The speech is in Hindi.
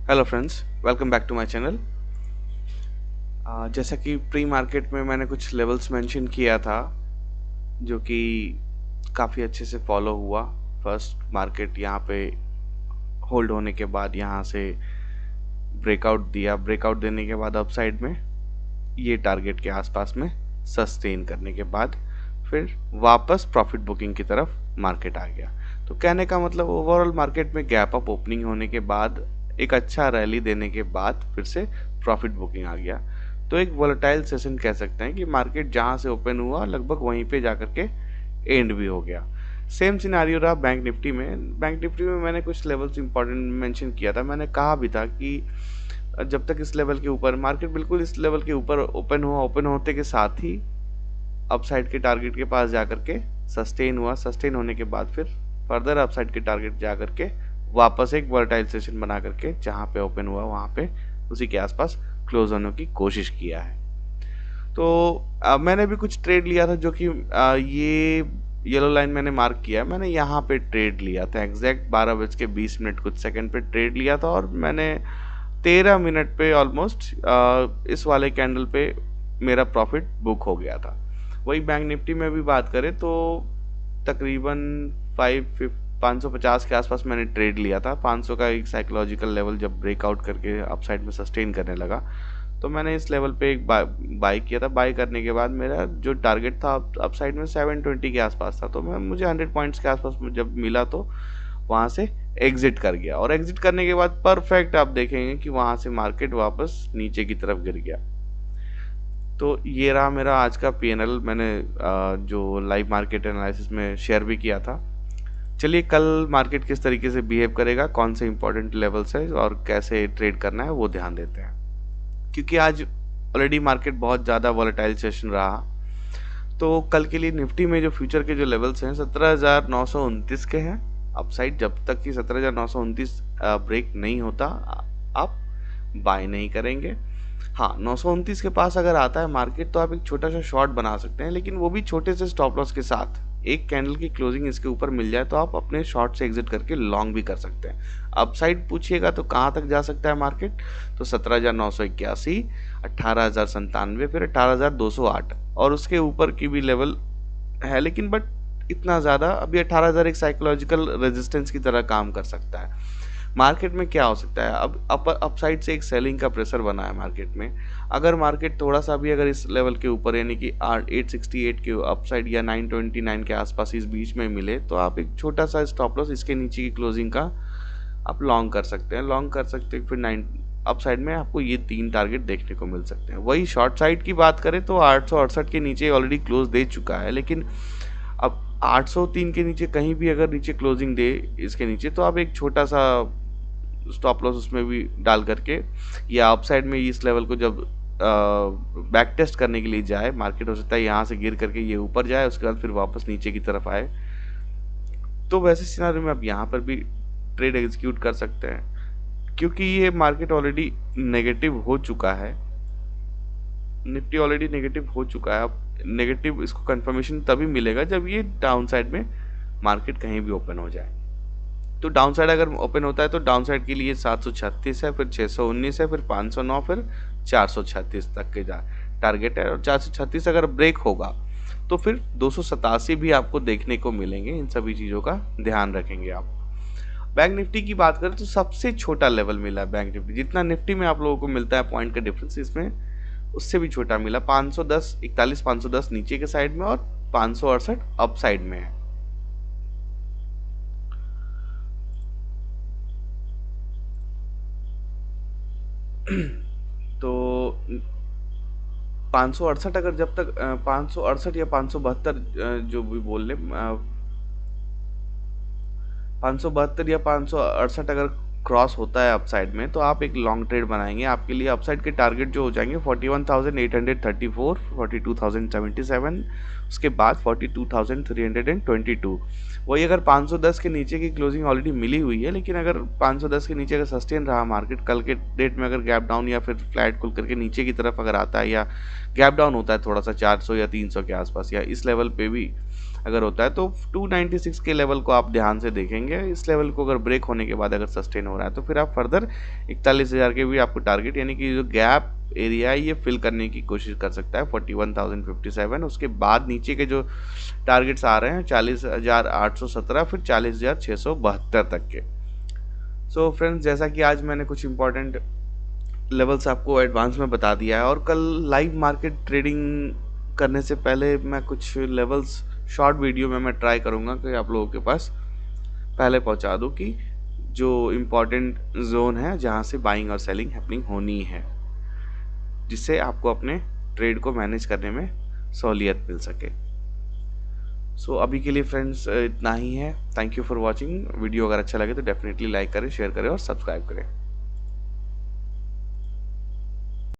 Hello friends, welcome back to my channel. जैसा कि प्री मार्केट में मैंने कुछ लेवल्स मेंशन किया था जो कि काफ़ी अच्छे से फॉलो हुआ। फर्स्ट मार्केट यहाँ पे होल्ड होने के बाद यहाँ से ब्रेकआउट दिया। ब्रेकआउट देने के बाद अपसाइड में ये टारगेट के आसपास में सस्टेन करने के बाद फिर वापस प्रॉफिट बुकिंग की तरफ मार्केट आ गया। तो कहने का मतलब ओवरऑल मार्केट में गैप अप ओपनिंग होने के बाद एक अच्छा रैली देने के बाद फिर से प्रॉफिट बुकिंग आ गया। तो एक वोलेटाइल सेशन कह सकते हैं कि मार्केट जहां से ओपन हुआ लगभग वहीं पे जाकर के एंड भी हो गया। सेम सिनारियो रहा बैंक निफ्टी में। बैंक निफ्टी में मैंने कुछ लेवल्स इंपॉर्टेंट मेंशन किया था। मैंने कहा भी था कि जब तक इस लेवल के ऊपर मार्केट बिल्कुल इस लेवल के ऊपर ओपन हुआ, ओपन होते के साथ ही अपसाइड के टारगेट के पास जाकर के सस्टेन हुआ। सस्टेन होने के बाद फिर फर्दर अपसाइड के टारगेट जाकर के वापस एक वर्टाइल सेशन बना करके जहां पे ओपन हुआ वहां पे उसी के आसपास क्लोज होने की कोशिश किया है। तो मैंने भी कुछ ट्रेड लिया था जो कि ये येलो लाइन मैंने मार्क किया है। मैंने यहाँ पे ट्रेड लिया था एग्जैक्ट 12:20 कुछ सेकंड पे ट्रेड लिया था और मैंने 13 मिनट पे ऑलमोस्ट इस वाले कैंडल पे मेरा प्रॉफिट बुक हो गया था। वही बैंक निफ्टी में भी बात करें तो तकरीबन 550 के आसपास मैंने ट्रेड लिया था। 500 का एक साइकोलॉजिकल लेवल जब ब्रेकआउट करके अपसाइड में सस्टेन करने लगा तो मैंने इस लेवल पे एक बाई किया था। बाई करने के बाद मेरा जो टारगेट था अपसाइड में 720 के आसपास था। तो मैं मुझे 100 पॉइंट्स के आसपास जब मिला तो वहां से एग्जिट कर गया और एग्जिट करने के बाद परफेक्ट आप देखेंगे कि वहां से मार्केट वापस नीचे की तरफ गिर गया। तो ये रहा मेरा आज का पीएनएल। मैंने जो लाइव मार्केट एनालिसिस में शेयर भी किया था। चलिए कल मार्केट किस तरीके से बिहेव करेगा, कौन से इंपॉर्टेंट लेवल्स है और कैसे ट्रेड करना है वो ध्यान देते हैं। क्योंकि आज ऑलरेडी मार्केट बहुत ज़्यादा वॉलेटाइल सेशन रहा। तो कल के लिए निफ्टी में जो फ्यूचर के जो लेवल्स हैं 17,929 के हैं। अपसाइड जब तक कि 17,929 ब्रेक नहीं होता आप बाय नहीं करेंगे। हाँ, 929 के पास अगर आता है मार्केट तो आप एक छोटा सा शॉर्ट बना सकते हैं, लेकिन वो भी छोटे से स्टॉप लॉस के साथ। एक कैंडल की क्लोजिंग इसके ऊपर मिल जाए तो आप अपने शॉर्ट से एग्जिट करके लॉन्ग भी कर सकते हैं। अपसाइड पूछिएगा तो कहाँ तक जा सकता है मार्केट, तो 17,981, 18,097, फिर 18,208 और उसके ऊपर की भी लेवल है। लेकिन बट इतना ज़्यादा अभी 18,000 एक साइकोलॉजिकल रेजिस्टेंस की तरह काम कर सकता है। मार्केट में क्या हो सकता है, अब अपसाइड से एक सेलिंग का प्रेशर बना है मार्केट में। अगर मार्केट थोड़ा सा भी अगर इस लेवल के ऊपर यानी कि 868 के अपसाइड या 929 के आसपास इस बीच में मिले तो आप एक छोटा सा स्टॉप लॉस इसके नीचे की क्लोजिंग का आप लॉन्ग कर सकते हैं। लॉन्ग कर सकते हैं फिर 9 अपसाइड में आपको ये 3 टारगेट देखने को मिल सकते हैं। वही शॉर्ट साइड की बात करें तो 868 के नीचे ऑलरेडी क्लोज दे चुका है, लेकिन अब 803 के नीचे कहीं भी अगर नीचे क्लोजिंग दे इसके नीचे तो आप एक छोटा सा स्टॉप लॉस उसमें भी डाल करके या अपसाइड में इस लेवल को जब बैक टेस्ट करने के लिए जाए मार्केट, हो सकता है यहाँ से गिर करके ये ऊपर जाए उसके बाद फिर वापस नीचे की तरफ आए। तो वैसे सिनारियो में आप यहाँ पर भी ट्रेड एग्जीक्यूट कर सकते हैं क्योंकि ये मार्केट ऑलरेडी नेगेटिव हो चुका है। निफ्टी ऑलरेडी नेगेटिव हो चुका है। अब नेगेटिव इसको कंफर्मेशन तभी मिलेगा जब ये डाउन साइड में मार्केट कहीं भी ओपन हो जाए। तो डाउन साइड अगर ओपन होता है तो डाउन साइड के लिए 736 है, फिर 619 है, फिर 509, फिर 436 तक के टारगेट है। और 436 अगर ब्रेक होगा तो फिर 287 भी आपको देखने को मिलेंगे। इन सभी चीज़ों का ध्यान रखेंगे आप। बैंक निफ्टी की बात करें तो सबसे छोटा लेवल मिला है बैंक निफ्टी। जितना निफ्टी में आप लोगों को मिलता है पॉइंट का डिफरेंस, इसमें उससे भी छोटा मिला। 510 41 510 नीचे के साइड में और 568 अप साइड में है। तो 568 अगर जब तक 568 या 572 जो भी बोल ले 572 या 568 अगर क्रॉस होता है अपसाइड में तो आप एक लॉन्ग ट्रेड बनाएंगे। आपके लिए अपसाइड के टारगेट जो हो जाएंगे 41,834, 42,077, उसके बाद 42,322। वही अगर 510 के नीचे की क्लोजिंग ऑलरेडी मिली हुई है, लेकिन अगर 510 के नीचे अगर सस्टेन रहा मार्केट कल के डेट में, अगर गैप डाउन या फिर फ्लैट खुल करके नीचे की तरफ अगर आता है या गैप डाउन होता है थोड़ा सा 400 या 300 के आसपास या इस लेवल पे भी अगर होता है तो 296 के लेवल को आप ध्यान से देखेंगे। इस लेवल को अगर ब्रेक होने के बाद अगर सस्टेन हो रहा है तो फिर आप फर्दर 41,000 के भी आपको टारगेट यानी कि जो गैप एरिया है ये फिल करने की कोशिश कर सकता है 41,057। उसके बाद नीचे के जो टारगेट्स आ रहे हैं 40,817 फिर 40,672 तक के। सो फ्रेंड्स, जैसा कि आज मैंने कुछ इंपॉर्टेंट लेवल्स आपको एडवांस में बता दिया है और कल लाइव मार्केट ट्रेडिंग करने से पहले मैं कुछ लेवल्स शॉर्ट वीडियो में मैं ट्राई करूंगा कि आप लोगों के पास पहले पहुंचा दूं कि जो इम्पोर्टेंट जोन है जहां से बाइंग और सेलिंग हैपनिंग होनी है, जिससे आपको अपने ट्रेड को मैनेज करने में सहूलियत मिल सके। सो अभी के लिए फ्रेंड्स इतना ही है। Thank you for watching. Video अगर अच्छा लगे तो डेफिनेटली लाइक करें, शेयर करें और सब्सक्राइब करें।